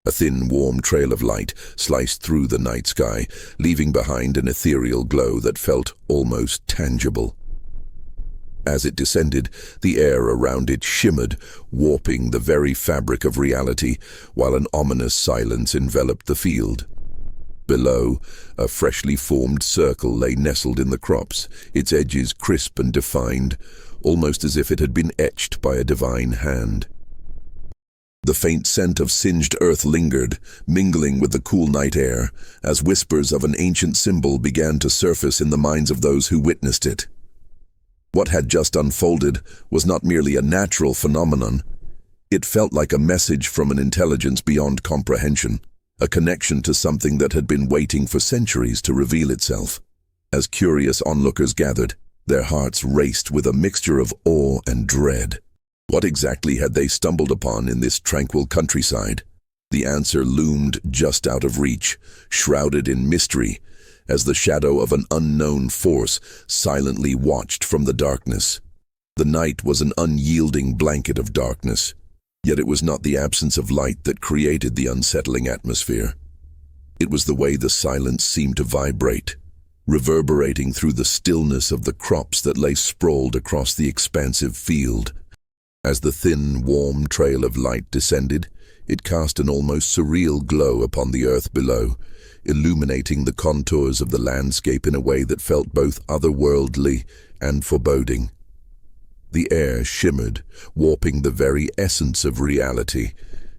A thin, warm trail of light sliced through the night sky, leaving behind an ethereal glow that felt almost tangible. As it descended, the air around it shimmered, warping the very fabric of reality, while an ominous silence enveloped the field. Below, a freshly formed circle lay nestled in the crops, its edges crisp and defined, almost as if it had been etched by a divine hand. The faint scent of singed earth lingered, mingling with the cool night air, as whispers of an ancient symbol began to surface in the minds of those who witnessed it. What had just unfolded was not merely a natural phenomenon. It felt like a message from an intelligence beyond comprehension, a connection to something that had been waiting for centuries to reveal itself. As curious onlookers gathered, their hearts raced with a mixture of awe and dread. What exactly had they stumbled upon in this tranquil countryside? The answer loomed just out of reach, shrouded in mystery, as the shadow of an unknown force silently watched from the darkness. The night was an unyielding blanket of darkness, yet it was not the absence of light that created the unsettling atmosphere. It was the way the silence seemed to vibrate, reverberating through the stillness of the crops that lay sprawled across the expansive field. As the thin, warm trail of light descended, it cast an almost surreal glow upon the earth below, illuminating the contours of the landscape in a way that felt both otherworldly and foreboding. The air shimmered, warping the very essence of reality,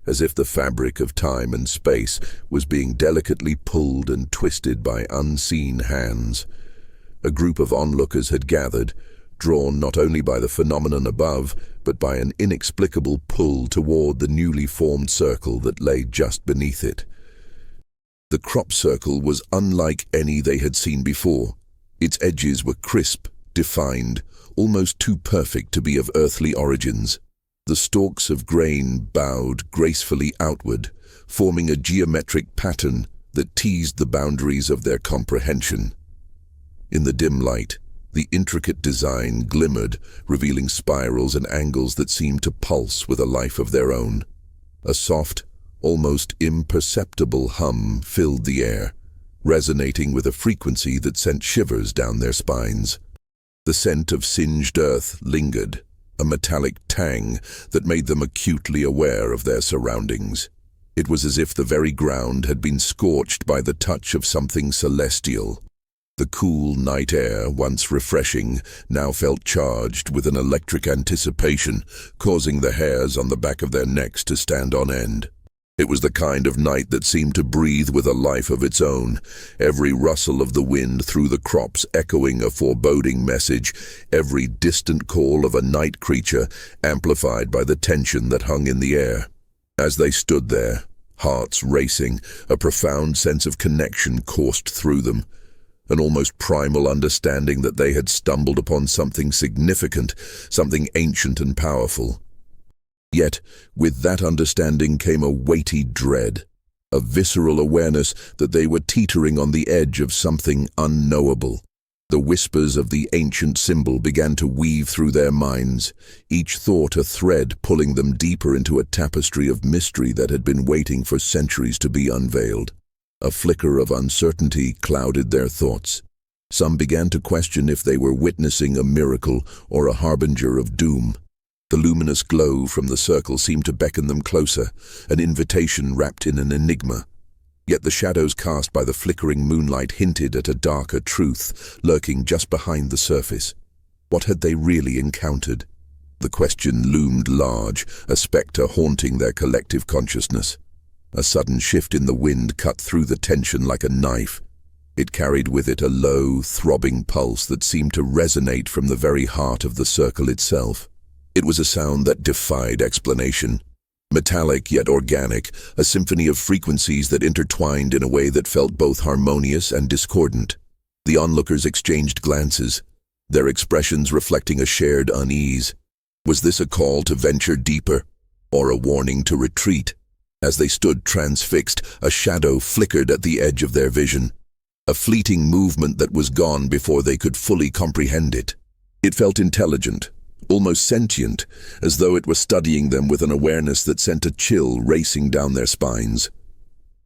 as if the fabric of time and space was being delicately pulled and twisted by unseen hands. A group of onlookers had gathered, drawn not only by the phenomenon above, but by an inexplicable pull toward the newly formed circle that lay just beneath it. The crop circle was unlike any they had seen before. Its edges were crisp, defined, almost too perfect to be of earthly origins. The stalks of grain bowed gracefully outward, forming a geometric pattern that teased the boundaries of their comprehension. In the dim light, the intricate design glimmered, revealing spirals and angles that seemed to pulse with a life of their own. A soft, almost imperceptible hum filled the air, resonating with a frequency that sent shivers down their spines. The scent of singed earth lingered, a metallic tang that made them acutely aware of their surroundings. It was as if the very ground had been scorched by the touch of something celestial. The cool night air, once refreshing, now felt charged with an electric anticipation, causing the hairs on the back of their necks to stand on end. It was the kind of night that seemed to breathe with a life of its own, every rustle of the wind through the crops echoing a foreboding message, every distant call of a night creature amplified by the tension that hung in the air. As they stood there, hearts racing, a profound sense of connection coursed through them, an almost primal understanding that they had stumbled upon something significant, something ancient and powerful. Yet, with that understanding came a weighty dread, a visceral awareness that they were teetering on the edge of something unknowable. The whispers of the ancient symbol began to weave through their minds, each thought a thread pulling them deeper into a tapestry of mystery that had been waiting for centuries to be unveiled. A flicker of uncertainty clouded their thoughts. Some began to question if they were witnessing a miracle or a harbinger of doom. The luminous glow from the circle seemed to beckon them closer, an invitation wrapped in an enigma. Yet the shadows cast by the flickering moonlight hinted at a darker truth lurking just behind the surface. What had they really encountered? The question loomed large, a specter haunting their collective consciousness. A sudden shift in the wind cut through the tension like a knife. It carried with it a low, throbbing pulse that seemed to resonate from the very heart of the circle itself. It was a sound that defied explanation. Metallic yet organic, a symphony of frequencies that intertwined in a way that felt both harmonious and discordant. The onlookers exchanged glances, their expressions reflecting a shared unease. Was this a call to venture deeper, or a warning to retreat? As they stood transfixed, a shadow flickered at the edge of their vision, a fleeting movement that was gone before they could fully comprehend it. It felt intelligent, almost sentient, as though it were studying them with an awareness that sent a chill racing down their spines.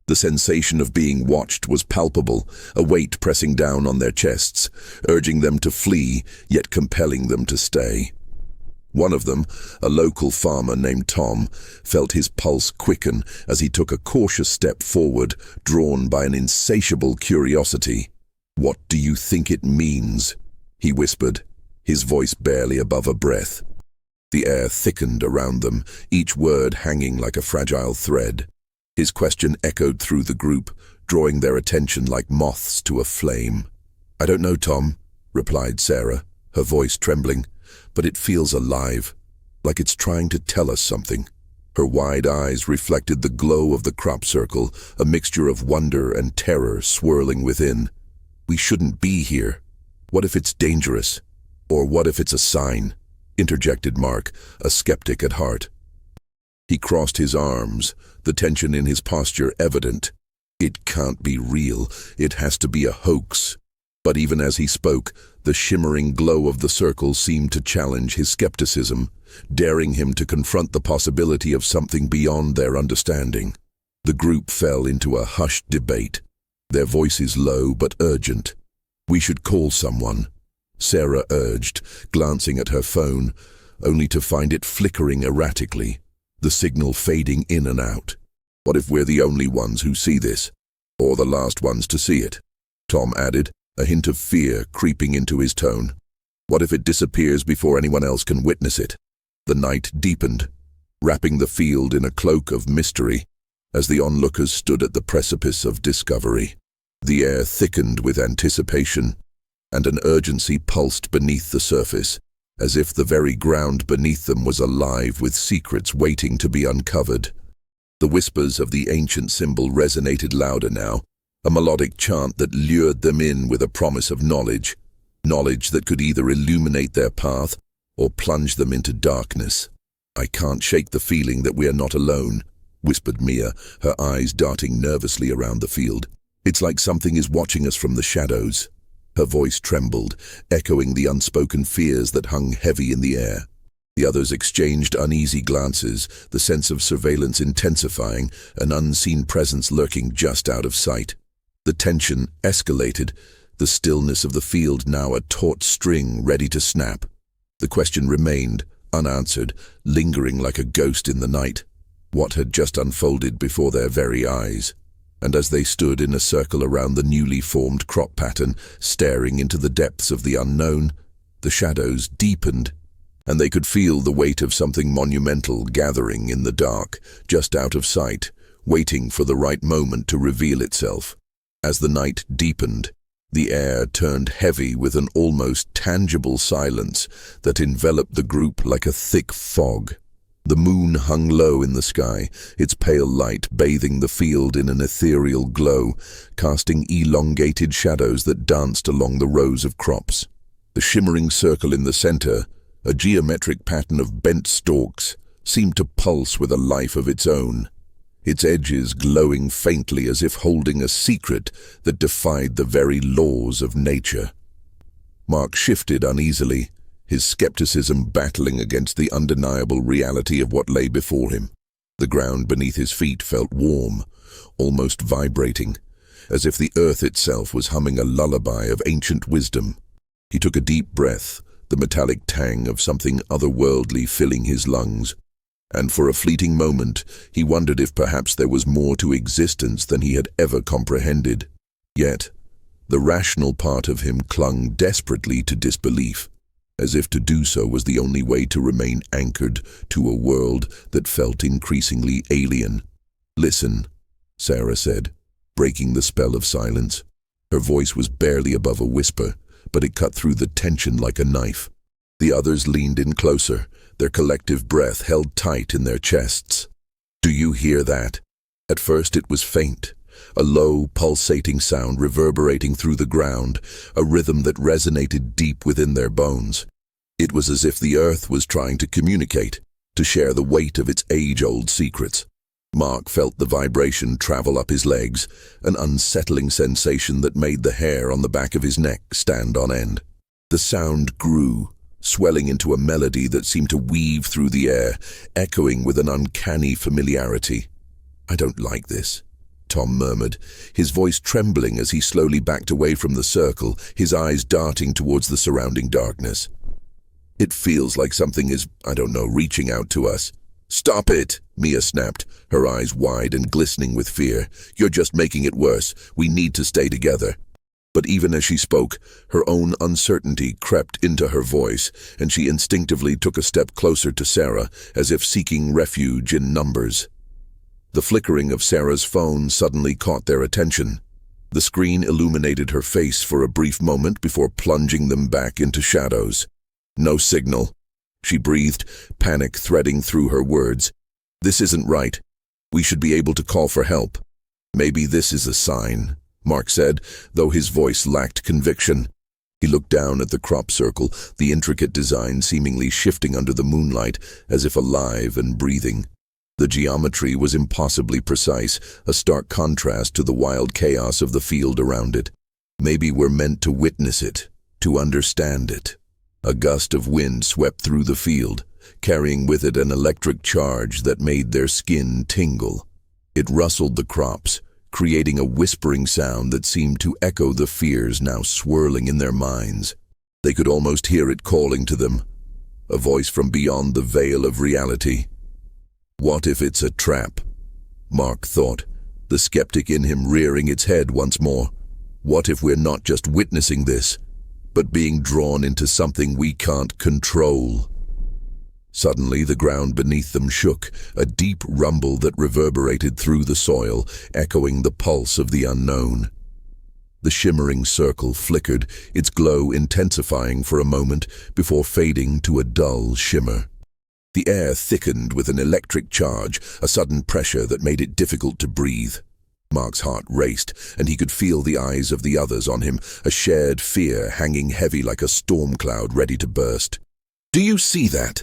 The sensation of being watched was palpable, a weight pressing down on their chests, urging them to flee, yet compelling them to stay. One of them, a local farmer named Tom, felt his pulse quicken as he took a cautious step forward, drawn by an insatiable curiosity. "What do you think it means?" he whispered, his voice barely above a breath. The air thickened around them, each word hanging like a fragile thread. His question echoed through the group, drawing their attention like moths to a flame. "I don't know, Tom," replied Sarah, her voice trembling, "but it feels alive, like it's trying to tell us something." Her wide eyes reflected the glow of the crop circle, a mixture of wonder and terror swirling within. "We shouldn't be here. What if it's dangerous? Or what if it's a sign?" interjected Mark, a skeptic at heart. He crossed his arms, the tension in his posture evident. "It can't be real. It has to be a hoax." But even as he spoke, the shimmering glow of the circle seemed to challenge his skepticism, daring him to confront the possibility of something beyond their understanding. The group fell into a hushed debate, their voices low but urgent. "We should call someone," Sarah urged, glancing at her phone, only to find it flickering erratically, the signal fading in and out. "What if we're the only ones who see this? Or the last ones to see it?" Tom added, a hint of fear creeping into his tone. "What if it disappears before anyone else can witness it?" The night deepened, wrapping the field in a cloak of mystery, as the onlookers stood at the precipice of discovery. The air thickened with anticipation, and an urgency pulsed beneath the surface, as if the very ground beneath them was alive with secrets waiting to be uncovered. The whispers of the ancient symbol resonated louder now, a melodic chant that lured them in with a promise of knowledge that could either illuminate their path or plunge them into darkness. "I can't shake the feeling that we are not alone," whispered Mia, her eyes darting nervously around the field. "It's like something is watching us from the shadows." Her voice trembled, echoing the unspoken fears that hung heavy in the air. The others exchanged uneasy glances, the sense of surveillance intensifying, an unseen presence lurking just out of sight. The tension escalated, the stillness of the field now a taut string ready to snap. The question remained, unanswered, lingering like a ghost in the night. What had just unfolded before their very eyes? And as they stood in a circle around the newly formed crop pattern, staring into the depths of the unknown, the shadows deepened, and they could feel the weight of something monumental gathering in the dark, just out of sight, waiting for the right moment to reveal itself. As the night deepened, the air turned heavy with an almost tangible silence that enveloped the group like a thick fog. The moon hung low in the sky, its pale light bathing the field in an ethereal glow, casting elongated shadows that danced along the rows of crops. The shimmering circle in the center, a geometric pattern of bent stalks, seemed to pulse with a life of its own, its edges glowing faintly as if holding a secret that defied the very laws of nature. Mark shifted uneasily, his skepticism battling against the undeniable reality of what lay before him. The ground beneath his feet felt warm, almost vibrating, as if the earth itself was humming a lullaby of ancient wisdom. He took a deep breath, the metallic tang of something otherworldly filling his lungs, and for a fleeting moment he wondered if perhaps there was more to existence than he had ever comprehended. Yet, the rational part of him clung desperately to disbelief, as if to do so was the only way to remain anchored to a world that felt increasingly alien. "Listen," Sarah said, breaking the spell of silence. Her voice was barely above a whisper, but it cut through the tension like a knife. The others leaned in closer, their collective breath held tight in their chests. "Do you hear that?" At first it was faint, a low, pulsating sound reverberating through the ground, a rhythm that resonated deep within their bones. It was as if the earth was trying to communicate, to share the weight of its age-old secrets. Mark felt the vibration travel up his legs, an unsettling sensation that made the hair on the back of his neck stand on end. The sound grew, swelling into a melody that seemed to weave through the air, echoing with an uncanny familiarity. "I don't like this," Tom murmured, his voice trembling as he slowly backed away from the circle, his eyes darting towards the surrounding darkness. It feels like something is, reaching out to us. Stop it, Mia snapped, her eyes wide and glistening with fear. You're just making it worse. We need to stay together. But even as she spoke, her own uncertainty crept into her voice, and she instinctively took a step closer to Sarah, as if seeking refuge in numbers. The flickering of Sarah's phone suddenly caught their attention. The screen illuminated her face for a brief moment before plunging them back into shadows. No signal. She breathed, panic threading through her words. This isn't right. We should be able to call for help. Maybe this is a sign, Mark said, though his voice lacked conviction. He looked down at the crop circle, the intricate design seemingly shifting under the moonlight, as if alive and breathing. The geometry was impossibly precise, a stark contrast to the wild chaos of the field around it. Maybe we're meant to witness it, to understand it. A gust of wind swept through the field, carrying with it an electric charge that made their skin tingle. It rustled the crops, creating a whispering sound that seemed to echo the fears now swirling in their minds. They could almost hear it calling to them, a voice from beyond the veil of reality. What if it's a trap? Mark thought, the skeptic in him rearing its head once more. What if we're not just witnessing this, but being drawn into something we can't control? Suddenly, the ground beneath them shook, a deep rumble that reverberated through the soil, echoing the pulse of the unknown. The shimmering circle flickered, its glow intensifying for a moment before fading to a dull shimmer. The air thickened with an electric charge, a sudden pressure that made it difficult to breathe. Mark's heart raced, and he could feel the eyes of the others on him, a shared fear hanging heavy like a storm cloud ready to burst. "Do you see that?"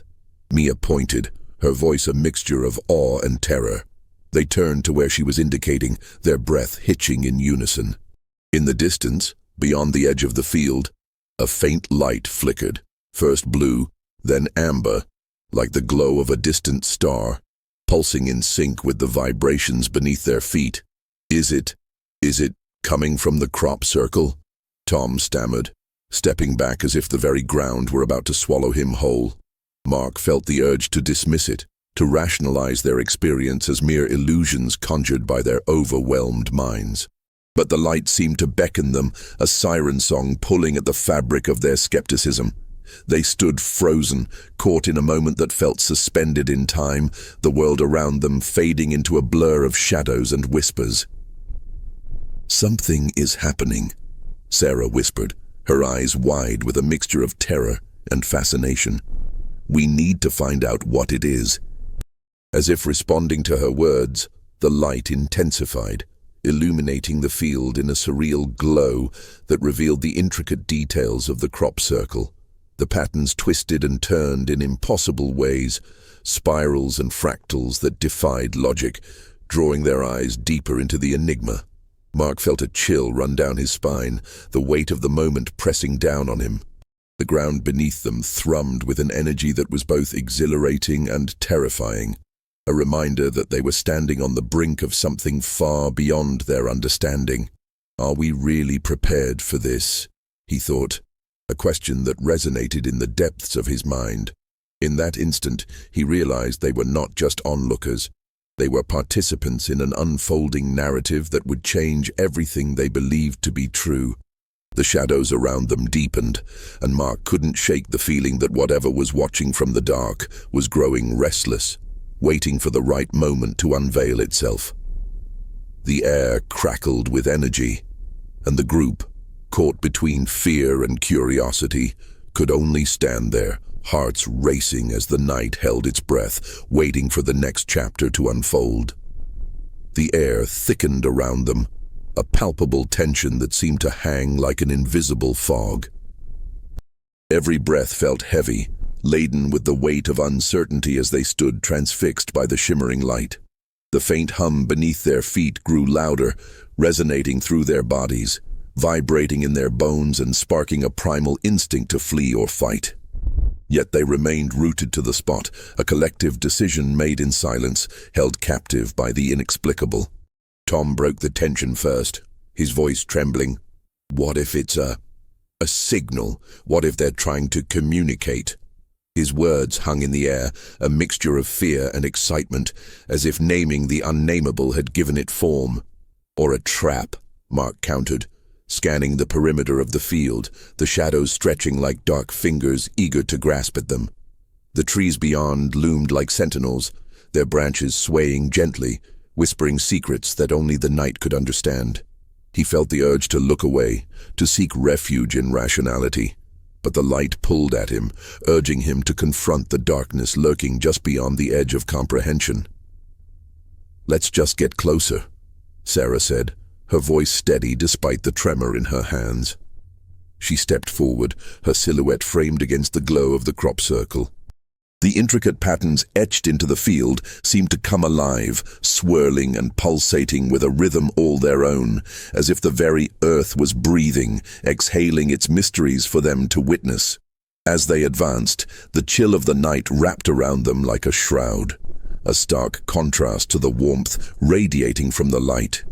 Mia pointed, her voice a mixture of awe and terror. They turned to where she was indicating, their breath hitching in unison. In the distance, beyond the edge of the field, a faint light flickered, first blue, then amber, like the glow of a distant star, pulsing in sync with the vibrations beneath their feet. Is it coming from the crop circle?" Tom stammered, stepping back as if the very ground were about to swallow him whole. Mark felt the urge to dismiss it, to rationalize their experience as mere illusions conjured by their overwhelmed minds. But the light seemed to beckon them, a siren song pulling at the fabric of their skepticism. They stood frozen, caught in a moment that felt suspended in time, the world around them fading into a blur of shadows and whispers. "Something is happening," Sarah whispered, her eyes wide with a mixture of terror and fascination. "We need to find out what it is." As if responding to her words, the light intensified, illuminating the field in a surreal glow that revealed the intricate details of the crop circle. The patterns twisted and turned in impossible ways, spirals and fractals that defied logic, drawing their eyes deeper into the enigma. Mark felt a chill run down his spine, the weight of the moment pressing down on him. The ground beneath them thrummed with an energy that was both exhilarating and terrifying, a reminder that they were standing on the brink of something far beyond their understanding. "Are we really prepared for this?" he thought, a question that resonated in the depths of his mind. In that instant, he realized they were not just onlookers. They were participants in an unfolding narrative that would change everything they believed to be true. The shadows around them deepened, and Mark couldn't shake the feeling that whatever was watching from the dark was growing restless, waiting for the right moment to unveil itself. The air crackled with energy, and the group, caught between fear and curiosity, could only stand there, hearts racing as the night held its breath, waiting for the next chapter to unfold. The air thickened around them, a palpable tension that seemed to hang like an invisible fog. Every breath felt heavy, laden with the weight of uncertainty as they stood transfixed by the shimmering light. The faint hum beneath their feet grew louder, resonating through their bodies, vibrating in their bones and sparking a primal instinct to flee or fight. Yet they remained rooted to the spot, a collective decision made in silence, held captive by the inexplicable. Tom broke the tension first, his voice trembling. What if it's a signal? What if they're trying to communicate? His words hung in the air, a mixture of fear and excitement, as if naming the unnameable had given it form. Or a trap, Mark countered, scanning the perimeter of the field, the shadows stretching like dark fingers eager to grasp at them. The trees beyond loomed like sentinels, their branches swaying gently, whispering secrets that only the night could understand. He felt the urge to look away, to seek refuge in rationality. But the light pulled at him, urging him to confront the darkness lurking just beyond the edge of comprehension. "Let's just get closer," Sarah said, her voice steady despite the tremor in her hands. She stepped forward, her silhouette framed against the glow of the crop circle. The intricate patterns etched into the field seemed to come alive, swirling and pulsating with a rhythm all their own, as if the very earth was breathing, exhaling its mysteries for them to witness. As they advanced, the chill of the night wrapped around them like a shroud, a stark contrast to the warmth radiating from the light.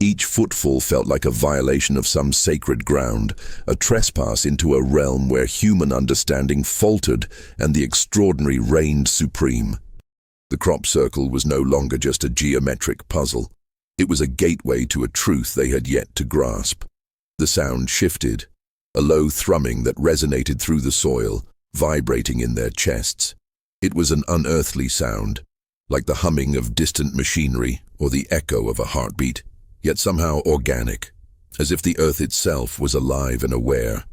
Each footfall felt like a violation of some sacred ground, a trespass into a realm where human understanding faltered and the extraordinary reigned supreme. The crop circle was no longer just a geometric puzzle. It was a gateway to a truth they had yet to grasp. The sound shifted, a low thrumming that resonated through the soil, vibrating in their chests. It was an unearthly sound, like the humming of distant machinery or the echo of a heartbeat, yet somehow organic, as if the earth itself was alive and aware.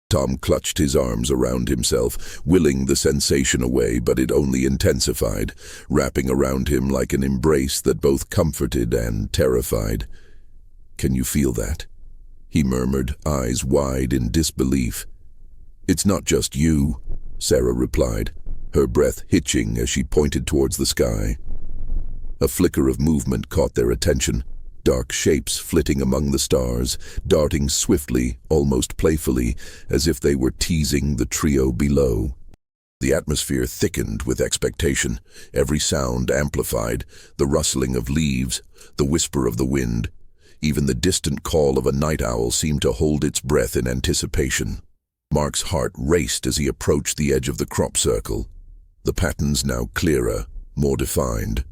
Tom clutched his arms around himself, willing the sensation away, but it only intensified, wrapping around him like an embrace that both comforted and terrified. "Can you feel that?" he murmured, eyes wide in disbelief. "It's not just you," Sarah replied, her breath hitching as she pointed towards the sky. A flicker of movement caught their attention. Dark shapes flitting among the stars, darting swiftly, almost playfully, as if they were teasing the trio below. The atmosphere thickened with expectation, every sound amplified, the rustling of leaves, the whisper of the wind. Even the distant call of a night owl seemed to hold its breath in anticipation. Mark's heart raced as he approached the edge of the crop circle, the patterns now clearer, more defined.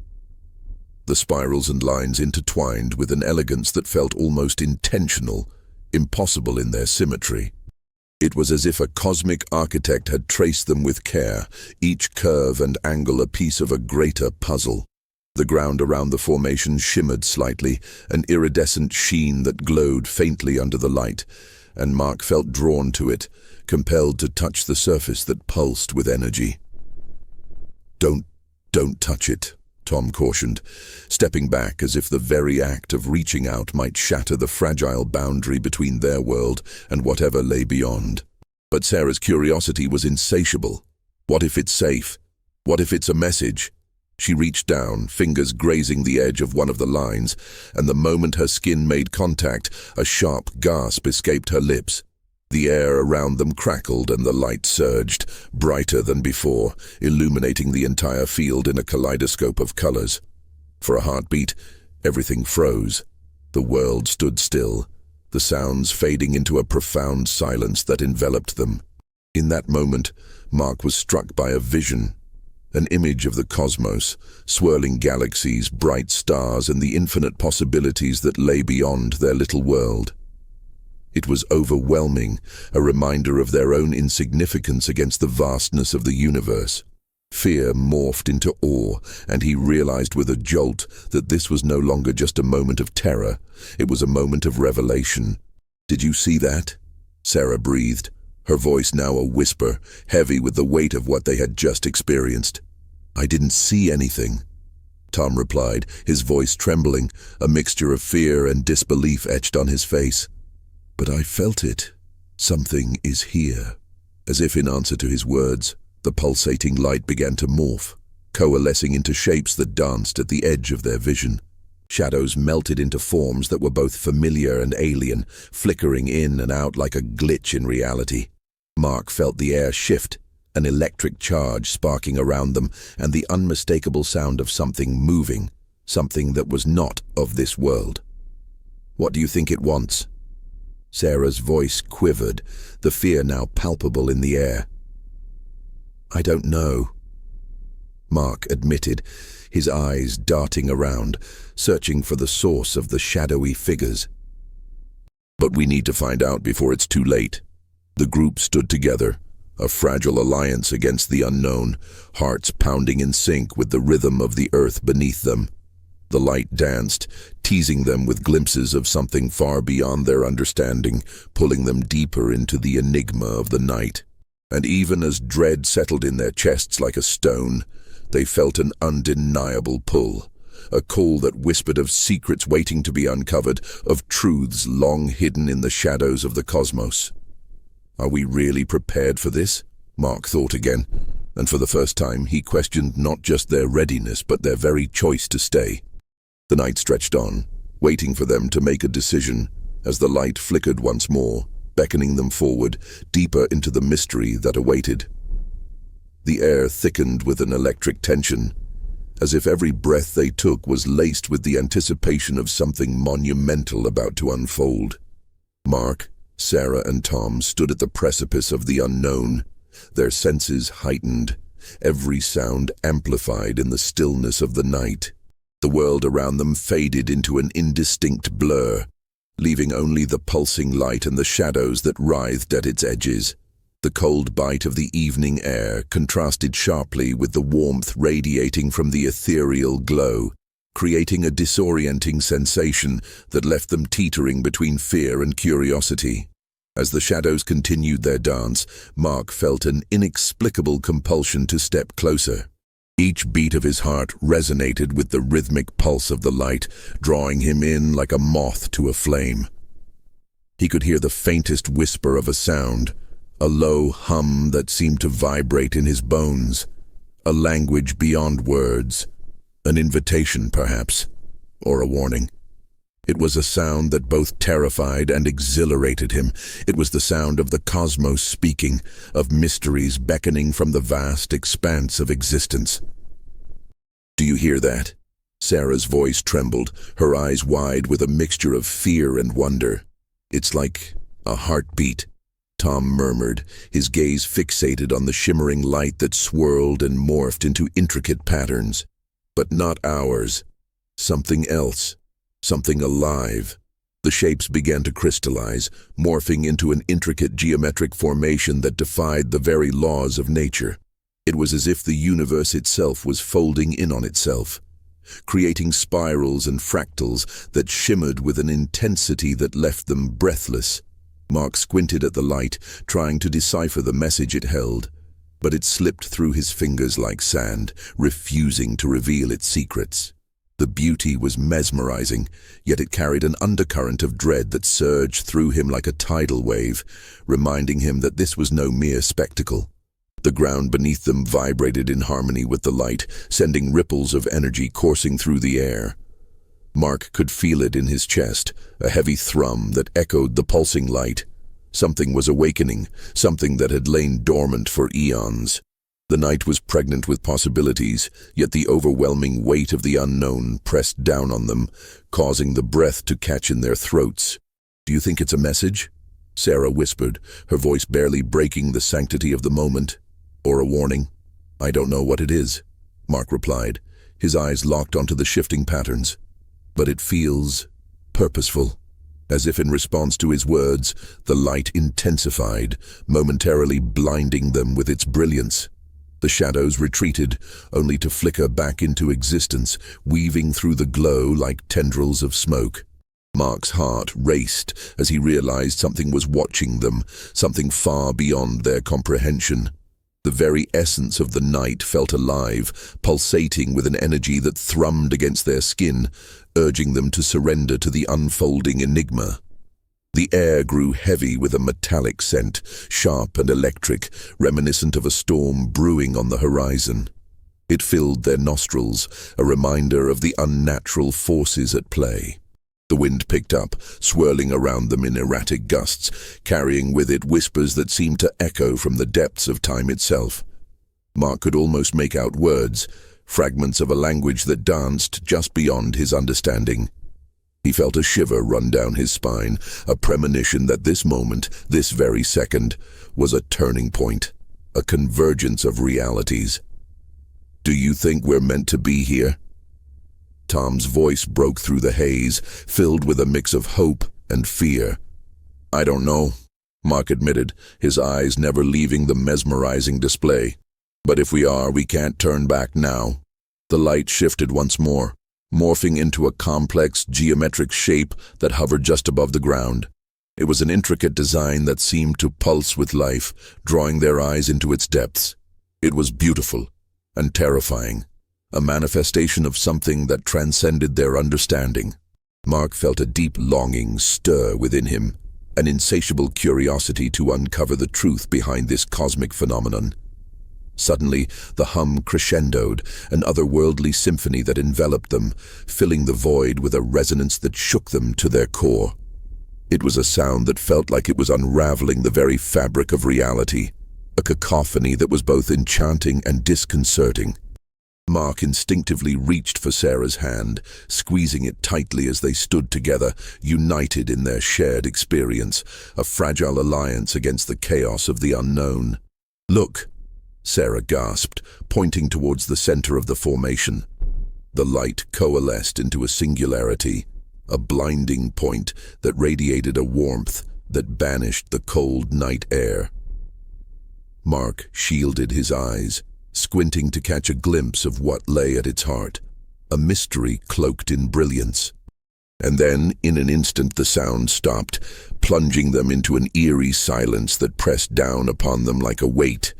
The spirals and lines intertwined with an elegance that felt almost intentional, impossible in their symmetry. It was as if a cosmic architect had traced them with care, each curve and angle a piece of a greater puzzle. The ground around the formation shimmered slightly, an iridescent sheen that glowed faintly under the light, and Mark felt drawn to it, compelled to touch the surface that pulsed with energy. Don't touch it," Tom cautioned, stepping back as if the very act of reaching out might shatter the fragile boundary between their world and whatever lay beyond. But Sarah's curiosity was insatiable. What if it's safe? What if it's a message? She reached down, fingers grazing the edge of one of the lines, and the moment her skin made contact, a sharp gasp escaped her lips. The air around them crackled and the light surged, brighter than before, illuminating the entire field in a kaleidoscope of colors. For a heartbeat, everything froze. The world stood still, the sounds fading into a profound silence that enveloped them. In that moment, Mark was struck by a vision, an image of the cosmos, swirling galaxies, bright stars, and the infinite possibilities that lay beyond their little world. It was overwhelming, a reminder of their own insignificance against the vastness of the universe. Fear morphed into awe, and he realized with a jolt that this was no longer just a moment of terror, it was a moment of revelation. "Did you see that?" Sarah breathed, her voice now a whisper, heavy with the weight of what they had just experienced. "I didn't see anything," Tom replied, his voice trembling, a mixture of fear and disbelief etched on his face. "But I felt it. Something is here." As if in answer to his words, the pulsating light began to morph, coalescing into shapes that danced at the edge of their vision. Shadows melted into forms that were both familiar and alien, flickering in and out like a glitch in reality. Mark felt the air shift, an electric charge sparking around them, and the unmistakable sound of something moving, something that was not of this world. "What do you think it wants?" Sarah's voice quivered, the fear now palpable in the air. "I don't know," Mark admitted, his eyes darting around, searching for the source of the shadowy figures. "But we need to find out before it's too late." The group stood together, a fragile alliance against the unknown, hearts pounding in sync with the rhythm of the earth beneath them. The light danced, teasing them with glimpses of something far beyond their understanding, pulling them deeper into the enigma of the night. And even as dread settled in their chests like a stone, they felt an undeniable pull, a call that whispered of secrets waiting to be uncovered, of truths long hidden in the shadows of the cosmos. Are we really prepared for this? Mark thought again, and for the first time he questioned not just their readiness but their very choice to stay. The night stretched on, waiting for them to make a decision, as the light flickered once more, beckoning them forward, deeper into the mystery that awaited. The air thickened with an electric tension, as if every breath they took was laced with the anticipation of something monumental about to unfold. Mark, Sarah, and Tom stood at the precipice of the unknown, their senses heightened, every sound amplified in the stillness of the night. The world around them faded into an indistinct blur, leaving only the pulsing light and the shadows that writhed at its edges. The cold bite of the evening air contrasted sharply with the warmth radiating from the ethereal glow, creating a disorienting sensation that left them teetering between fear and curiosity. As the shadows continued their dance, Mark felt an inexplicable compulsion to step closer. Each beat of his heart resonated with the rhythmic pulse of the light, drawing him in like a moth to a flame. He could hear the faintest whisper of a sound, a low hum that seemed to vibrate in his bones, a language beyond words, an invitation perhaps, or a warning. It was a sound that both terrified and exhilarated him. It was the sound of the cosmos speaking, of mysteries beckoning from the vast expanse of existence. "Do you hear that?" Sarah's voice trembled, her eyes wide with a mixture of fear and wonder. "It's like a heartbeat," Tom murmured, his gaze fixated on the shimmering light that swirled and morphed into intricate patterns. But not ours. Something else. Something alive. The shapes began to crystallize, morphing into an intricate geometric formation that defied the very laws of nature. It was as if the universe itself was folding in on itself, creating spirals and fractals that shimmered with an intensity that left them breathless. Mark squinted at the light, trying to decipher the message it held, but it slipped through his fingers like sand, refusing to reveal its secrets. The beauty was mesmerizing, yet it carried an undercurrent of dread that surged through him like a tidal wave, reminding him that this was no mere spectacle. The ground beneath them vibrated in harmony with the light, sending ripples of energy coursing through the air. Mark could feel it in his chest, a heavy thrum that echoed the pulsing light. Something was awakening, something that had lain dormant for eons. The night was pregnant with possibilities, yet the overwhelming weight of the unknown pressed down on them, causing the breath to catch in their throats. "Do you think it's a message?" Sarah whispered, her voice barely breaking the sanctity of the moment. "Or a warning?" "I don't know what it is," Mark replied, his eyes locked onto the shifting patterns. "But it feels purposeful." As if in response to his words, the light intensified, momentarily blinding them with its brilliance. The shadows retreated, only to flicker back into existence, weaving through the glow like tendrils of smoke. Mark's heart raced as he realized something was watching them, something far beyond their comprehension. The very essence of the night felt alive, pulsating with an energy that thrummed against their skin, urging them to surrender to the unfolding enigma. The air grew heavy with a metallic scent, sharp and electric, reminiscent of a storm brewing on the horizon. It filled their nostrils, a reminder of the unnatural forces at play. The wind picked up, swirling around them in erratic gusts, carrying with it whispers that seemed to echo from the depths of time itself. Mark could almost make out words, fragments of a language that danced just beyond his understanding. He felt a shiver run down his spine, a premonition that this moment, this very second, was a turning point, a convergence of realities. "Do you think we're meant to be here?" Tom's voice broke through the haze, filled with a mix of hope and fear. "I don't know," Mark admitted, his eyes never leaving the mesmerizing display. "But if we are, we can't turn back now." The light shifted once more, morphing into a complex geometric shape that hovered just above the ground. It was an intricate design that seemed to pulse with life, drawing their eyes into its depths. It was beautiful and terrifying, a manifestation of something that transcended their understanding. Mark felt a deep longing stir within him, an insatiable curiosity to uncover the truth behind this cosmic phenomenon. Suddenly, the hum crescendoed, an otherworldly symphony that enveloped them, filling the void with a resonance that shook them to their core. It was a sound that felt like it was unraveling the very fabric of reality, a cacophony that was both enchanting and disconcerting. Mark instinctively reached for Sarah's hand, squeezing it tightly as they stood together, united in their shared experience, a fragile alliance against the chaos of the unknown. "Look," Sarah gasped, pointing towards the center of the formation. The light coalesced into a singularity, a blinding point that radiated a warmth that banished the cold night air. Mark shielded his eyes, squinting to catch a glimpse of what lay at its heart, a mystery cloaked in brilliance. And then, in an instant, the sound stopped, plunging them into an eerie silence that pressed down upon them like a weight.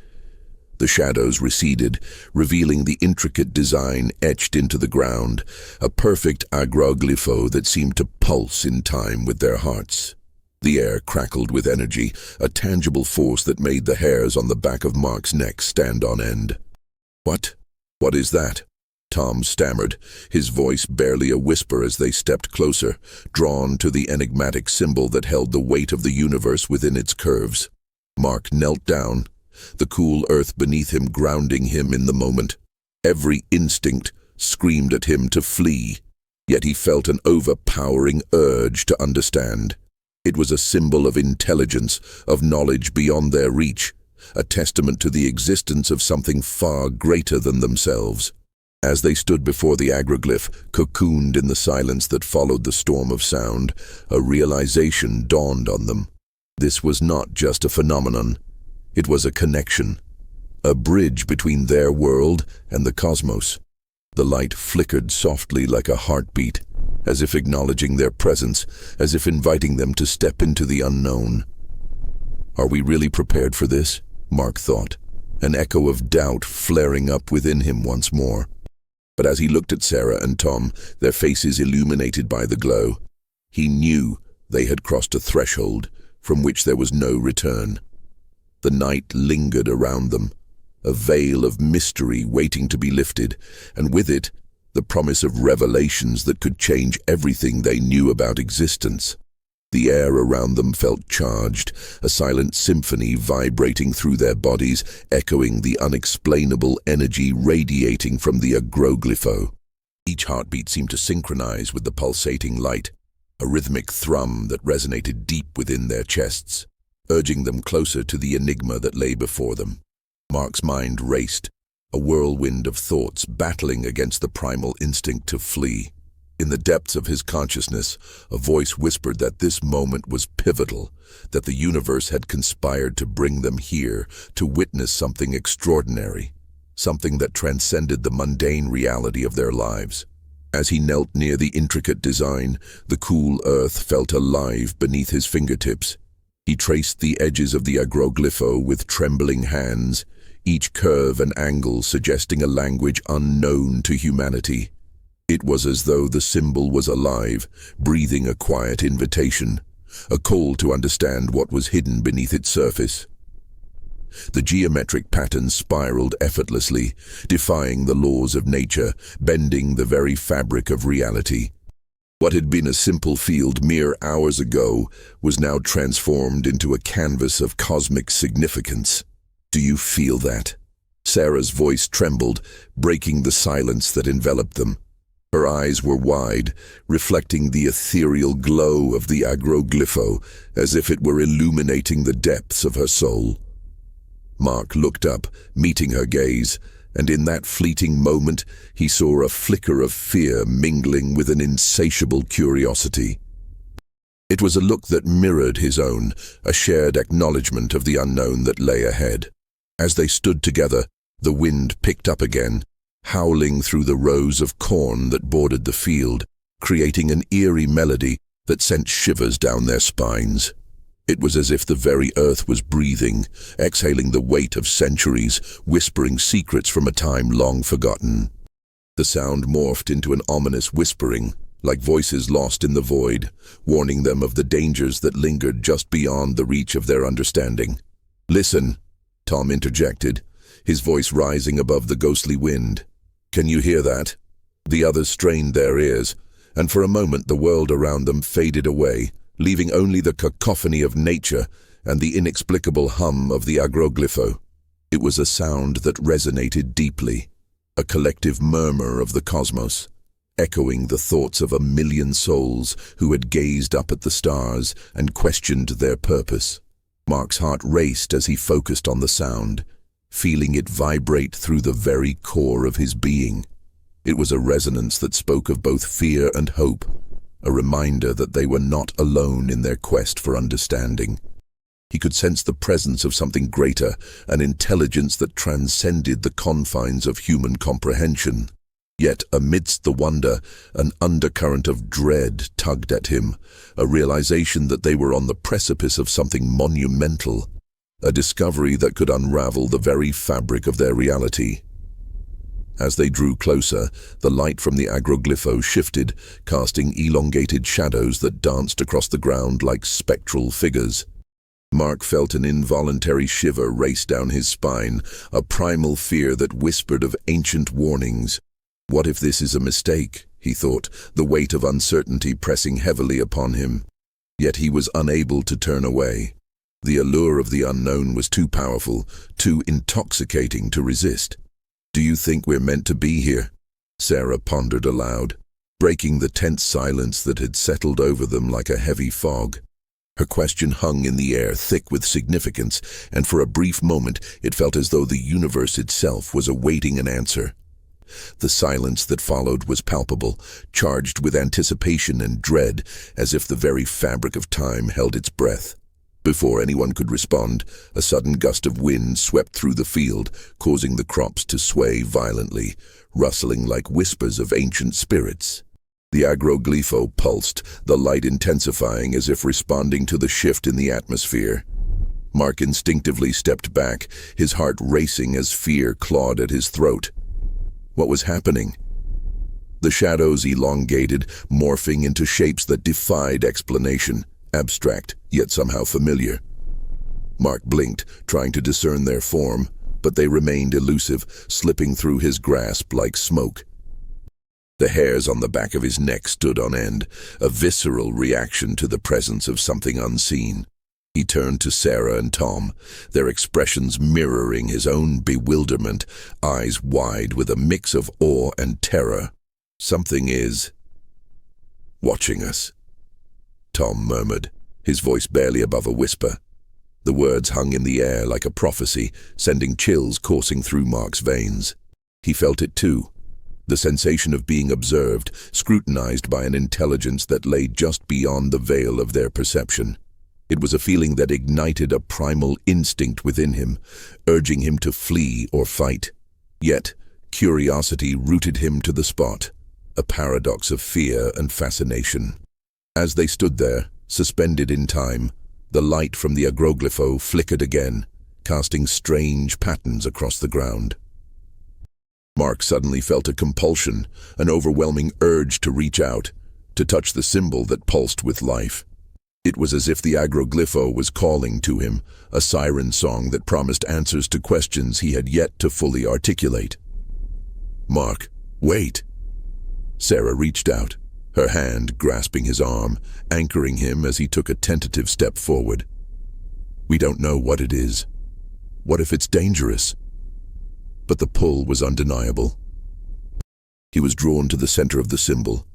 The shadows receded, revealing the intricate design etched into the ground, a perfect agroglypho that seemed to pulse in time with their hearts. The air crackled with energy, a tangible force that made the hairs on the back of Mark's neck stand on end. What is that?" Tom stammered, his voice barely a whisper as they stepped closer, drawn to the enigmatic symbol that held the weight of the universe within its curves. Mark knelt down, the cool earth beneath him grounding him in the moment. Every instinct screamed at him to flee, yet he felt an overpowering urge to understand. It was a symbol of intelligence, of knowledge beyond their reach, a testament to the existence of something far greater than themselves. As they stood before the agroglyph, cocooned in the silence that followed the storm of sound, a realization dawned on them. This was not just a phenomenon. It was a connection, a bridge between their world and the cosmos. The light flickered softly like a heartbeat, as if acknowledging their presence, as if inviting them to step into the unknown. "Are we really prepared for this?" Mark thought, an echo of doubt flaring up within him once more. But as he looked at Sarah and Tom, their faces illuminated by the glow, he knew they had crossed a threshold from which there was no return. The night lingered around them, a veil of mystery waiting to be lifted, and with it, the promise of revelations that could change everything they knew about existence. The air around them felt charged, a silent symphony vibrating through their bodies, echoing the unexplainable energy radiating from the agroglypho. Each heartbeat seemed to synchronize with the pulsating light, a rhythmic thrum that resonated deep within their chests, urging them closer to the enigma that lay before them. Mark's mind raced, a whirlwind of thoughts battling against the primal instinct to flee. In the depths of his consciousness, a voice whispered that this moment was pivotal, that the universe had conspired to bring them here to witness something extraordinary, something that transcended the mundane reality of their lives. As he knelt near the intricate design, the cool earth felt alive beneath his fingertips. He traced the edges of the agroglypho with trembling hands, each curve and angle suggesting a language unknown to humanity. It was as though the symbol was alive, breathing a quiet invitation, a call to understand what was hidden beneath its surface. The geometric pattern spiraled effortlessly, defying the laws of nature, bending the very fabric of reality. What had been a simple field mere hours ago was now transformed into a canvas of cosmic significance. "Do you feel that?" Sarah's voice trembled, breaking the silence that enveloped them. Her eyes were wide, reflecting the ethereal glow of the agroglypho, as if it were illuminating the depths of her soul. Mark looked up, meeting her gaze, and in that fleeting moment he saw a flicker of fear mingling with an insatiable curiosity. It was a look that mirrored his own, a shared acknowledgement of the unknown that lay ahead. As they stood together, the wind picked up again, howling through the rows of corn that bordered the field, creating an eerie melody that sent shivers down their spines. It was as if the very earth was breathing, exhaling the weight of centuries, whispering secrets from a time long forgotten. The sound morphed into an ominous whispering, like voices lost in the void, warning them of the dangers that lingered just beyond the reach of their understanding. "Listen," Tom interjected, his voice rising above the ghostly wind. "Can you hear that?" The others strained their ears, and for a moment the world around them faded away, leaving only the cacophony of nature and the inexplicable hum of the agroglypho. It was a sound that resonated deeply, a collective murmur of the cosmos, echoing the thoughts of 1,000,000 souls who had gazed up at the stars and questioned their purpose. Mark's heart raced as he focused on the sound, feeling it vibrate through the very core of his being. It was a resonance that spoke of both fear and hope, a reminder that they were not alone in their quest for understanding. He could sense the presence of something greater, an intelligence that transcended the confines of human comprehension. Yet, amidst the wonder, an undercurrent of dread tugged at him, a realization that they were on the precipice of something monumental, a discovery that could unravel the very fabric of their reality. As they drew closer, the light from the agroglypho shifted, casting elongated shadows that danced across the ground like spectral figures. Mark felt an involuntary shiver race down his spine, a primal fear that whispered of ancient warnings. What if this is a mistake, he thought, the weight of uncertainty pressing heavily upon him. Yet he was unable to turn away. The allure of the unknown was too powerful, too intoxicating to resist. "Do you think we're meant to be here?" Sarah pondered aloud, breaking the tense silence that had settled over them like a heavy fog. Her question hung in the air, thick with significance, and for a brief moment it felt as though the universe itself was awaiting an answer. The silence that followed was palpable, charged with anticipation and dread, as if the very fabric of time held its breath. Before anyone could respond, a sudden gust of wind swept through the field, causing the crops to sway violently, rustling like whispers of ancient spirits. The agroglypho pulsed, the light intensifying as if responding to the shift in the atmosphere. Mark instinctively stepped back, his heart racing as fear clawed at his throat. What was happening? The shadows elongated, morphing into shapes that defied explanation, abstract, yet somehow familiar. Mark blinked, trying to discern their form, but they remained elusive, slipping through his grasp like smoke. The hairs on the back of his neck stood on end, a visceral reaction to the presence of something unseen. He turned to Sarah and Tom, their expressions mirroring his own bewilderment, eyes wide with a mix of awe and terror. "Something is watching us," Tom murmured, his voice barely above a whisper. The words hung in the air like a prophecy, sending chills coursing through Mark's veins. He felt it too, the sensation of being observed, scrutinized by an intelligence that lay just beyond the veil of their perception. It was a feeling that ignited a primal instinct within him, urging him to flee or fight. Yet, curiosity rooted him to the spot, a paradox of fear and fascination. As they stood there, suspended in time, the light from the agroglypho flickered again, casting strange patterns across the ground. Mark suddenly felt a compulsion, an overwhelming urge to reach out, to touch the symbol that pulsed with life. It was as if the agroglypho was calling to him, a siren song that promised answers to questions he had yet to fully articulate. "Mark, wait!" Sarah reached out, her hand grasping his arm, anchoring him as he took a tentative step forward. "We don't know what it is. What if it's dangerous?" but the pull was undeniable. He was drawn to the center of the symbol,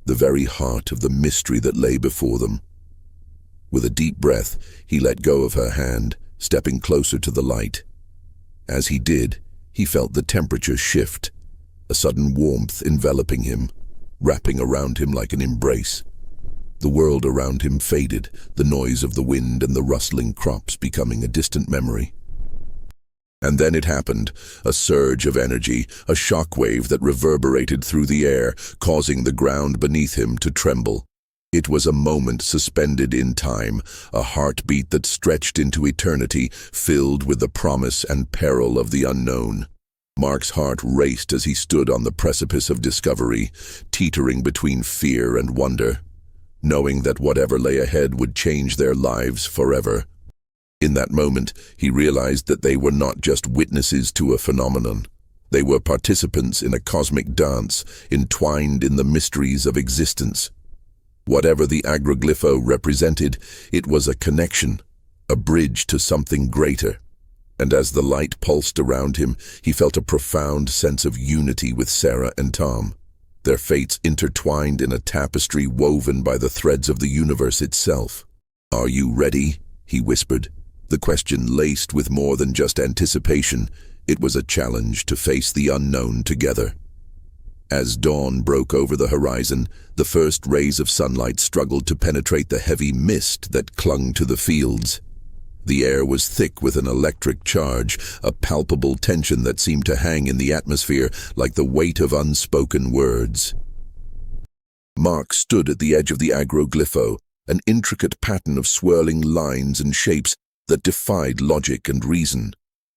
the very heart of the mystery that lay before them. With a deep breath, he let go of her hand, stepping closer to the light. As he did, he felt the temperature shift, a sudden warmth enveloping him, wrapping around him like an embrace. The world around him faded, the noise of the wind and the rustling crops becoming a distant memory. And then it happened, a surge of energy, a shockwave that reverberated through the air, causing the ground beneath him to tremble. It was a moment suspended in time, a heartbeat that stretched into eternity, filled with the promise and peril of the unknown. Mark's heart raced as he stood on the precipice of discovery, teetering between fear and wonder, knowing that whatever lay ahead would change their lives forever. In that moment, he realized that they were not just witnesses to a phenomenon. They were participants in a cosmic dance, entwined in the mysteries of existence. Whatever the agroglypho represented, it was a connection, a bridge to something greater. And as the light pulsed around him, he felt a profound sense of unity with Sarah and Tom, their fates intertwined in a tapestry woven by the threads of the universe itself. "Are you ready?" he whispered, the question laced with more than just anticipation. It was a challenge to face the unknown together. As dawn broke over the horizon, the first rays of sunlight struggled to penetrate the heavy mist that clung to the fields. The air was thick with an electric charge, a palpable tension that seemed to hang in the atmosphere like the weight of unspoken words. Mark stood at the edge of the agroglypho, an intricate pattern of swirling lines and shapes that defied logic and reason.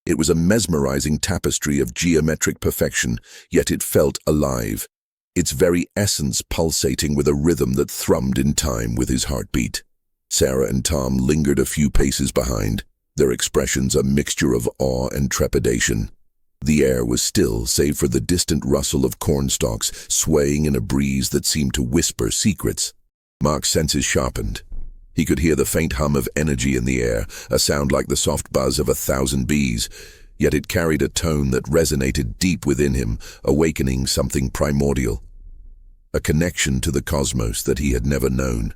It was a mesmerizing tapestry of geometric perfection, yet it felt alive, its very essence pulsating with a rhythm that thrummed in time with his heartbeat. Sarah and Tom lingered a few paces behind, their expressions a mixture of awe and trepidation. The air was still, save for the distant rustle of cornstalks swaying in a breeze that seemed to whisper secrets. Mark's senses sharpened. He could hear the faint hum of energy in the air, a sound like the soft buzz of 1,000 bees, yet it carried a tone that resonated deep within him, awakening something primordial, a connection to the cosmos that he had never known.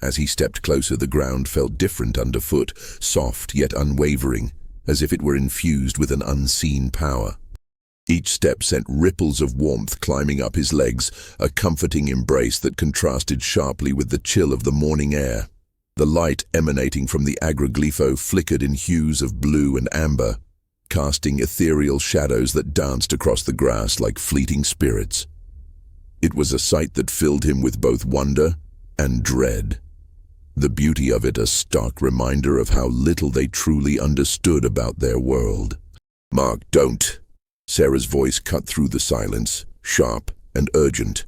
As he stepped closer, the ground felt different underfoot, soft yet unwavering, as if it were infused with an unseen power. Each step sent ripples of warmth climbing up his legs, a comforting embrace that contrasted sharply with the chill of the morning air. The light emanating from the agroglypho flickered in hues of blue and amber, casting ethereal shadows that danced across the grass like fleeting spirits. It was a sight that filled him with both wonder and dread. The beauty of it a stark reminder of how little they truly understood about their world. "Mark, don't!" Sarah's voice cut through the silence, sharp and urgent.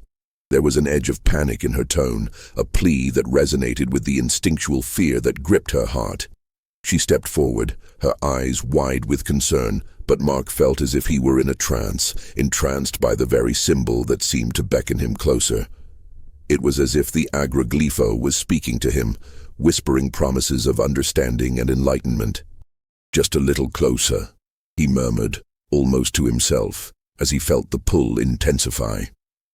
There was an edge of panic in her tone, a plea that resonated with the instinctual fear that gripped her heart. She stepped forward, her eyes wide with concern, but Mark felt as if he were in a trance, entranced by the very symbol that seemed to beckon him closer. It was as if the agroglypho was speaking to him, whispering promises of understanding and enlightenment. "Just a little closer," he murmured, almost to himself, as he felt the pull intensify.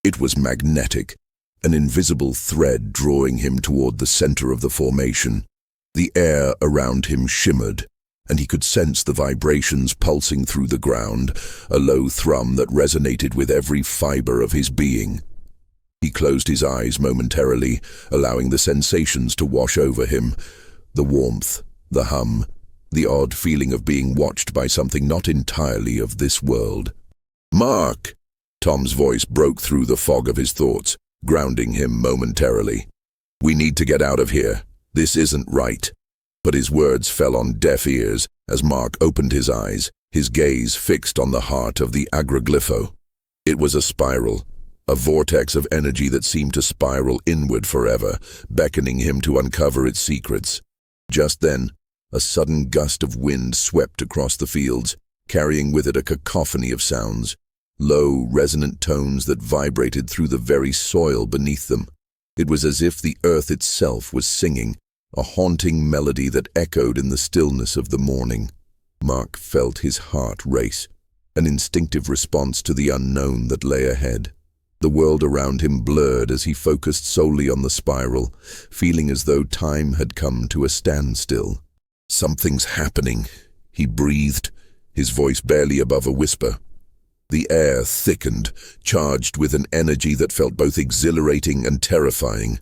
It was magnetic, an invisible thread drawing him toward the center of the formation. The air around him shimmered, and he could sense the vibrations pulsing through the ground, a low thrum that resonated with every fiber of his being. He closed his eyes momentarily, allowing the sensations to wash over him. The warmth, the hum, the odd feeling of being watched by something not entirely of this world. "Mark!" Tom's voice broke through the fog of his thoughts, grounding him momentarily. "We need to get out of here. This isn't right." But his words fell on deaf ears as Mark opened his eyes, his gaze fixed on the heart of the agroglypho. It was a spiral, a vortex of energy that seemed to spiral inward forever, beckoning him to uncover its secrets. Just then, a sudden gust of wind swept across the fields, carrying with it a cacophony of sounds, low, resonant tones that vibrated through the very soil beneath them. It was as if the earth itself was singing, a haunting melody that echoed in the stillness of the morning. Mark felt his heart race, an instinctive response to the unknown that lay ahead. The world around him blurred as he focused solely on the spiral, feeling as though time had come to a standstill. "Something's happening," he breathed, his voice barely above a whisper. The air thickened, charged with an energy that felt both exhilarating and terrifying.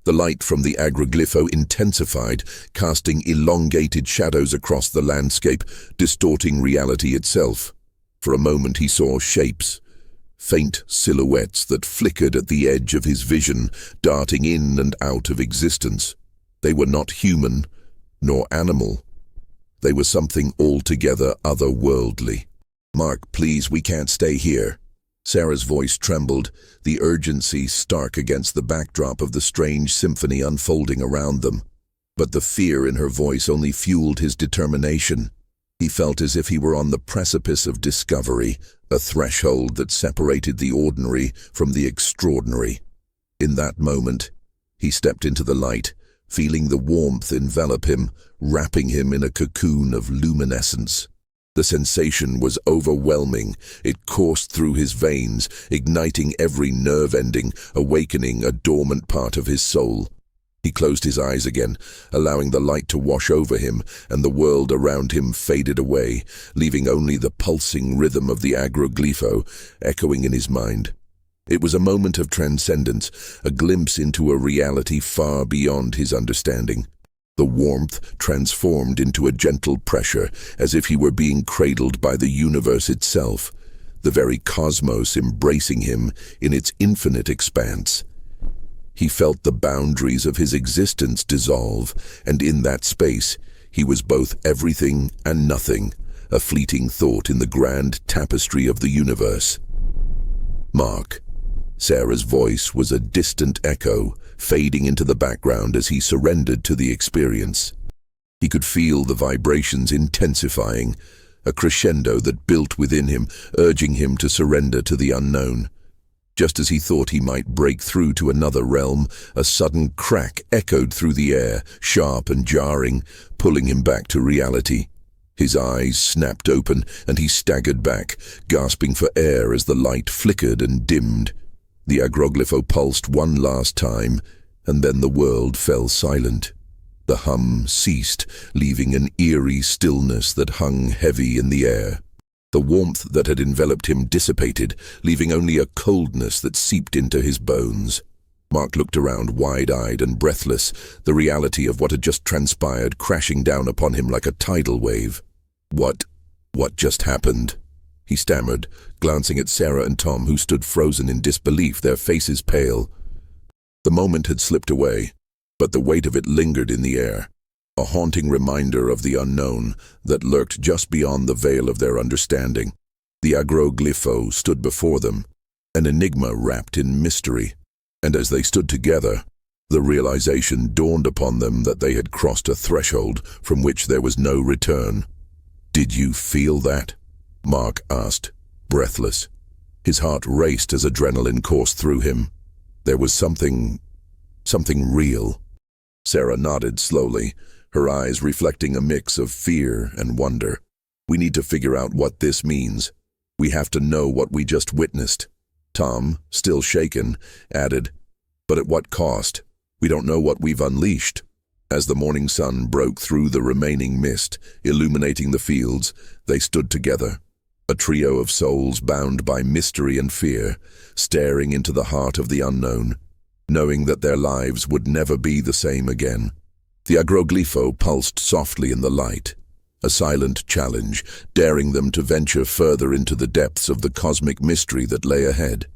The light from the agroglypho intensified, casting elongated shadows across the landscape, distorting reality itself. For a moment he saw shapes, faint silhouettes that flickered at the edge of his vision, darting in and out of existence. They were not human, nor animal. They were something altogether otherworldly. "Mark, please, we can't stay here." Sarah's voice trembled, the urgency stark against the backdrop of the strange symphony unfolding around them. But the fear in her voice only fueled his determination. He felt as if he were on the precipice of discovery, a threshold that separated the ordinary from the extraordinary. In that moment, he stepped into the light, feeling the warmth envelop him, wrapping him in a cocoon of luminescence. The sensation was overwhelming. It coursed through his veins, igniting every nerve ending, awakening a dormant part of his soul. He closed his eyes again, allowing the light to wash over him, and the world around him faded away, leaving only the pulsing rhythm of the agroglypho echoing in his mind. It was a moment of transcendence, a glimpse into a reality far beyond his understanding. The warmth transformed into a gentle pressure, as if he were being cradled by the universe itself, the very cosmos embracing him in its infinite expanse. He felt the boundaries of his existence dissolve, and in that space, he was both everything and nothing, a fleeting thought in the grand tapestry of the universe. "Mark." Sarah's voice was a distant echo, fading into the background as he surrendered to the experience. He could feel the vibrations intensifying, a crescendo that built within him, urging him to surrender to the unknown. Just as he thought he might break through to another realm, a sudden crack echoed through the air, sharp and jarring, pulling him back to reality. His eyes snapped open, and he staggered back, gasping for air as the light flickered and dimmed. The agroglypho pulsed one last time, and then the world fell silent. The hum ceased, leaving an eerie stillness that hung heavy in the air. The warmth that had enveloped him dissipated, leaving only a coldness that seeped into his bones. Mark looked around, wide-eyed and breathless, the reality of what had just transpired crashing down upon him like a tidal wave. What just happened?" he stammered, glancing at Sarah and Tom, who stood frozen in disbelief, their faces pale. The moment had slipped away, but the weight of it lingered in the air, a haunting reminder of the unknown that lurked just beyond the veil of their understanding. The agroglypho stood before them, an enigma wrapped in mystery, and as they stood together, the realization dawned upon them that they had crossed a threshold from which there was no return. "Did you feel that?" Mark asked, breathless. His heart raced as adrenaline coursed through him. There was something real. Sarah nodded slowly, her eyes reflecting a mix of fear and wonder. "We need to figure out what this means. We have to know what we just witnessed." Tom, still shaken, added, "But at what cost? We don't know what we've unleashed." As the morning sun broke through the remaining mist, illuminating the fields, they stood together, a trio of souls bound by mystery and fear, staring into the heart of the unknown, knowing that their lives would never be the same again. The agroglypho pulsed softly in the light, a silent challenge, daring them to venture further into the depths of the cosmic mystery that lay ahead.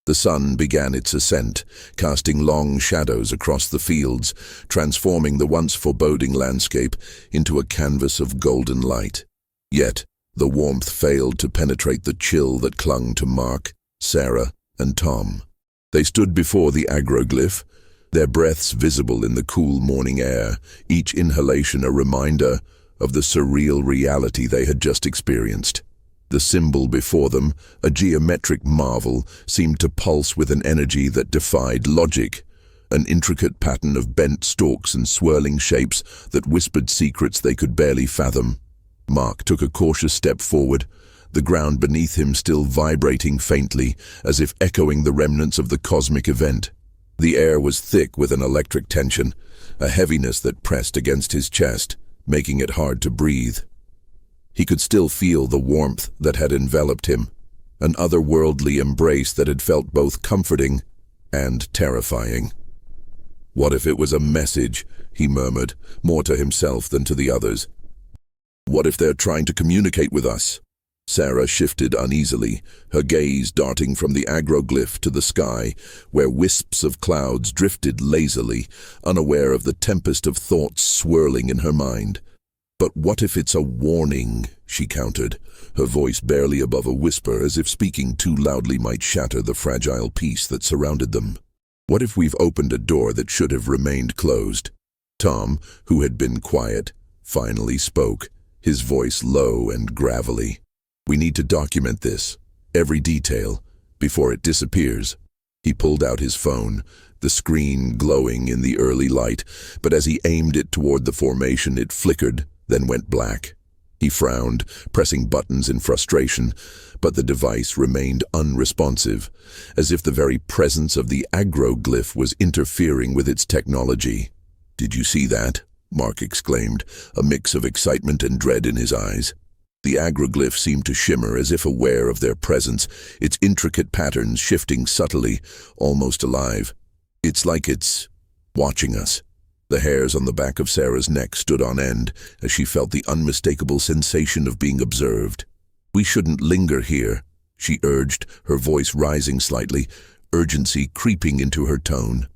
The sun began its ascent, casting long shadows across the fields, transforming the once foreboding landscape into a canvas of golden light. Yet, the warmth failed to penetrate the chill that clung to Mark, Sarah, and Tom. They stood before the agroglyph, their breaths visible in the cool morning air, each inhalation a reminder of the surreal reality they had just experienced. The symbol before them, a geometric marvel, seemed to pulse with an energy that defied logic, an intricate pattern of bent stalks and swirling shapes that whispered secrets they could barely fathom. Mark took a cautious step forward, the ground beneath him still vibrating faintly, as if echoing the remnants of the cosmic event. The air was thick with an electric tension, a heaviness that pressed against his chest, making it hard to breathe. He could still feel the warmth that had enveloped him, an otherworldly embrace that had felt both comforting and terrifying. "What if it was a message?" he murmured, more to himself than to the others. "What if they're trying to communicate with us?" Sarah shifted uneasily, her gaze darting from the agroglyph to the sky, where wisps of clouds drifted lazily, unaware of the tempest of thoughts swirling in her mind. "But what if it's a warning?" she countered, her voice barely above a whisper, as if speaking too loudly might shatter the fragile peace that surrounded them. "What if we've opened a door that should have remained closed?" Tom, who had been quiet, finally spoke, his voice low and gravelly. "We need to document this, every detail, before it disappears." He pulled out his phone, the screen glowing in the early light, but as he aimed it toward the formation, it flickered, then went black. He frowned, pressing buttons in frustration, but the device remained unresponsive, as if the very presence of the agroglyph was interfering with its technology. "Did you see that?" Mark exclaimed, a mix of excitement and dread in his eyes. The agroglyph seemed to shimmer as if aware of their presence, its intricate patterns shifting subtly, almost alive. "It's like it's watching us." The hairs on the back of Sarah's neck stood on end as she felt the unmistakable sensation of being observed. "We shouldn't linger here," she urged, her voice rising slightly, urgency creeping into her tone.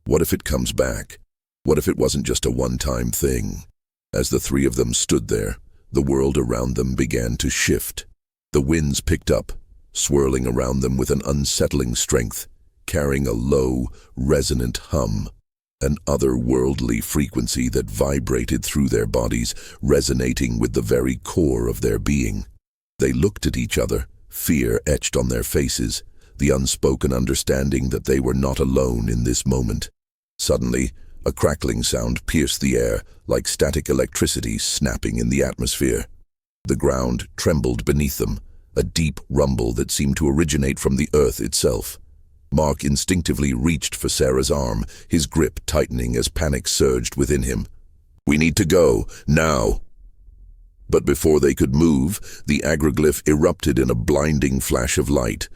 "What if it comes back? What if it wasn't just a one-time thing?" As the three of them stood there, the world around them began to shift. The winds picked up, swirling around them with an unsettling strength, carrying a low, resonant hum, an otherworldly frequency that vibrated through their bodies, resonating with the very core of their being. They looked at each other, fear etched on their faces, the unspoken understanding that they were not alone in this moment. Suddenly, a crackling sound pierced the air, like static electricity snapping in the atmosphere. The ground trembled beneath them, a deep rumble that seemed to originate from the earth itself. Mark instinctively reached for Sarah's arm, his grip tightening as panic surged within him. "We need to go, now!" But before they could move, the agroglyph erupted in a blinding flash of light,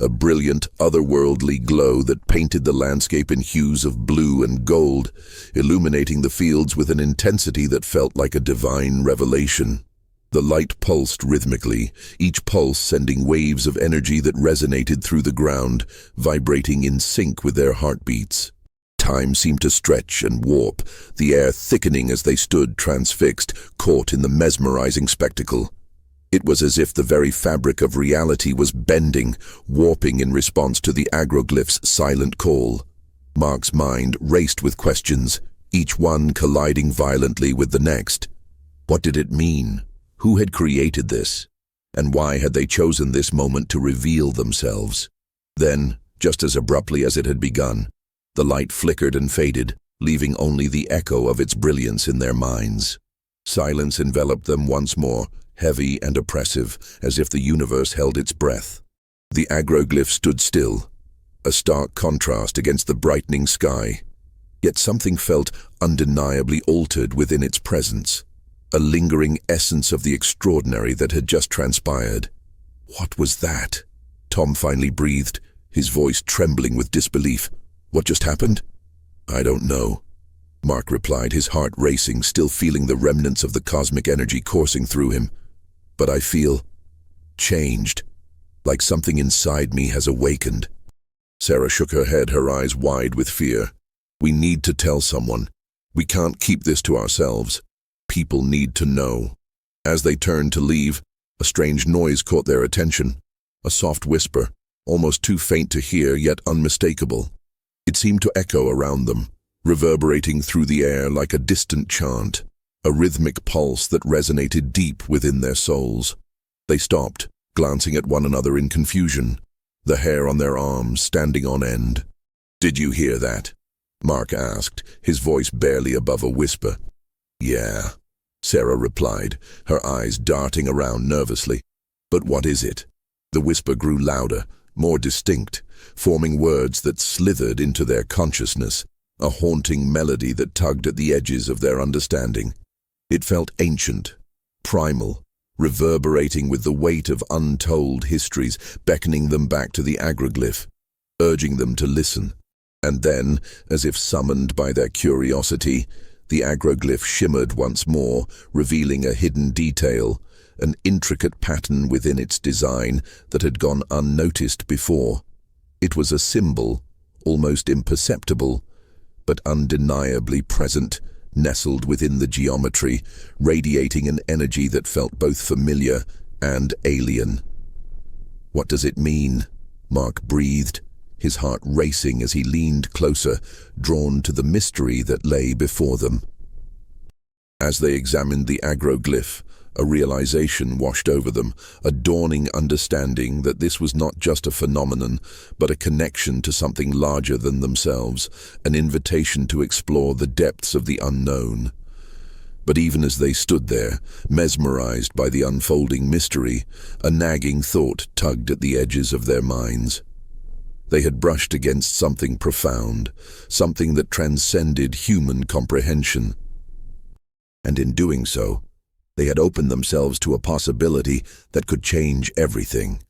a brilliant, otherworldly glow that painted the landscape in hues of blue and gold, illuminating the fields with an intensity that felt like a divine revelation. The light pulsed rhythmically, each pulse sending waves of energy that resonated through the ground, vibrating in sync with their heartbeats. Time seemed to stretch and warp, the air thickening as they stood transfixed, caught in the mesmerizing spectacle. It was as if the very fabric of reality was bending, warping in response to the agroglyph's silent call. Mark's mind raced with questions, each one colliding violently with the next. What did it mean? Who had created this? And why had they chosen this moment to reveal themselves? Then, just as abruptly as it had begun, the light flickered and faded, leaving only the echo of its brilliance in their minds. Silence enveloped them once more, heavy and oppressive, as if the universe held its breath. The agroglyph stood still, a stark contrast against the brightening sky. Yet something felt undeniably altered within its presence, a lingering essence of the extraordinary that had just transpired. "What was that?" Tom finally breathed, his voice trembling with disbelief. "What just happened?" "I don't know," Mark replied, his heart racing, still feeling the remnants of the cosmic energy coursing through him. "But I feel changed, like something inside me has awakened." Sarah shook her head, her eyes wide with fear. "We need to tell someone. We can't keep this to ourselves. People need to know." As they turned to leave, a strange noise caught their attention, a soft whisper, almost too faint to hear, yet unmistakable. It seemed to echo around them, reverberating through the air like a distant chant, a rhythmic pulse that resonated deep within their souls. They stopped, glancing at one another in confusion, the hair on their arms standing on end. "Did you hear that?" Mark asked, his voice barely above a whisper. "Yeah," Sarah replied, her eyes darting around nervously. But what is it? The whisper grew louder, more distinct, forming words that slithered into their consciousness, a haunting melody that tugged at the edges of their understanding. It felt ancient, primal, reverberating with the weight of untold histories, beckoning them back to the agroglyph, urging them to listen. And then, as if summoned by their curiosity, the agroglyph shimmered once more, revealing a hidden detail, an intricate pattern within its design that had gone unnoticed before. It was a symbol, almost imperceptible, but undeniably present, nestled within the geometry, radiating an energy that felt both familiar and alien. "What does it mean?" Mark breathed, his heart racing as he leaned closer, drawn to the mystery that lay before them. As they examined the agroglyph, a realization washed over them, a dawning understanding that this was not just a phenomenon, but a connection to something larger than themselves, an invitation to explore the depths of the unknown. But even as they stood there, mesmerized by the unfolding mystery, a nagging thought tugged at the edges of their minds. They had brushed against something profound, something that transcended human comprehension. And in doing so, they had opened themselves to a possibility that could change everything.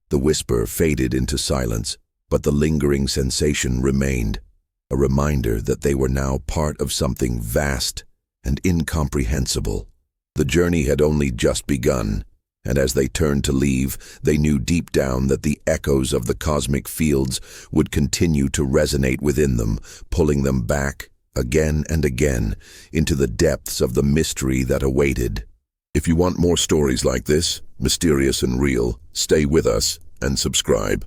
The whisper faded into silence, but the lingering sensation remained, a reminder that they were now part of something vast and incomprehensible. The journey had only just begun, and as they turned to leave, they knew deep down that the echoes of the cosmic fields would continue to resonate within them, pulling them back, again and again, into the depths of the mystery that awaited. If you want more stories like this, mysterious and real, stay with us and subscribe.